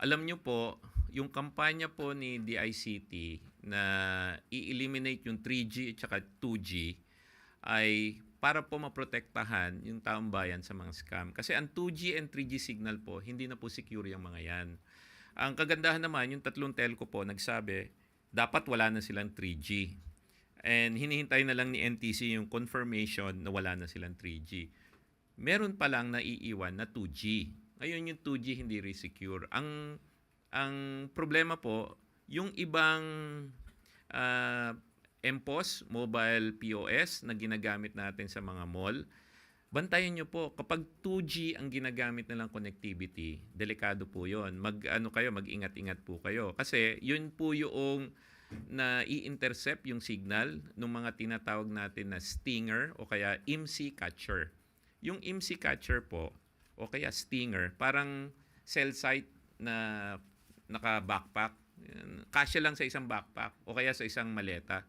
Alam nyo po, yung kampanya po ni DICT na i-eliminate yung 3G at saka 2G ay para po maprotektahan yung taong bayan sa mga scam. Kasi ang 2G and 3G signal po, hindi na po secure yung mga yan. Ang kagandahan naman, yung tatlong telco po nagsabi, dapat wala na silang 3G. And hinihintay na lang ni NTC yung confirmation na wala na silang 3G. Meron pa lang naiiwan na 2G. Ngayon yung 2G hindi re-secure. Ang problema po, yung ibang MPOS, mobile POS na ginagamit natin sa mga mall, bantayan nyo po, kapag 2G ang ginagamit nilang connectivity, delikado po yon. Mag-ingat-ingat po kayo. Kasi yun po yung na i-intercept yung signal ng mga tinatawag natin na stinger o kaya IMSI catcher. Yung IMSI catcher po, o kaya stinger, parang cell site na naka-backpack. Kasya lang sa isang backpack o kaya sa isang maleta.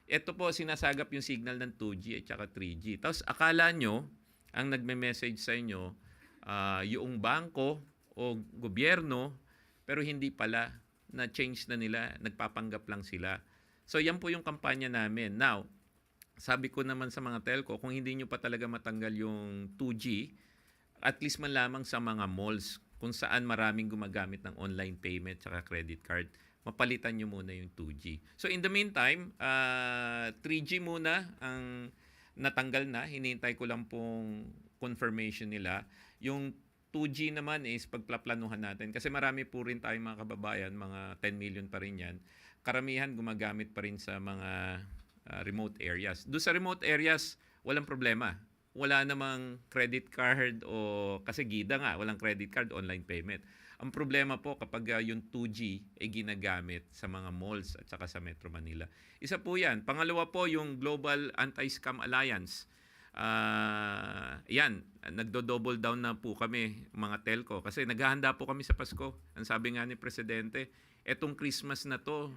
Ito po, sinasagap yung signal ng 2G at saka 3G. Tapos akala nyo, ang nagme-message sa inyo, yung bangko o gobyerno, pero hindi pala, na-change na nila, nagpapanggap lang sila. So yan po yung kampanya namin. Now, sabi ko naman sa mga telco, kung hindi nyo pa talaga matanggal yung 2G, at least man lamang sa mga malls kung saan maraming gumagamit ng online payment at credit card, mapalitan nyo muna yung 2G. So in the meantime, 3G muna ang natanggal na. Hinihintay ko lang pong confirmation nila. Yung 2G naman is pagplaplanuhan natin. Kasi marami po rin tayong mga kababayan, mga 10 million pa rin yan. Karamihan gumagamit pa rin sa mga remote areas. Doon sa remote areas, walang problema. Wala namang credit card o kasi gida nga, walang credit card, online payment. Ang problema po kapag yung 2G ay ginagamit sa mga malls at saka sa Metro Manila. Isa po yan. Pangalawa po yung Global Anti-Scam Alliance. Yan, nagdo-double down na po kami mga telco kasi naghahanda po kami sa Pasko. Ang sabi nga ni Presidente, etong Christmas na to,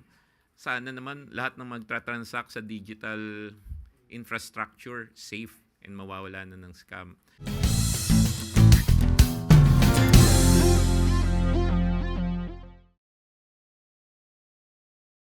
sana naman lahat ng magtra-transact sa digital infrastructure safe and mawawala na ng scam.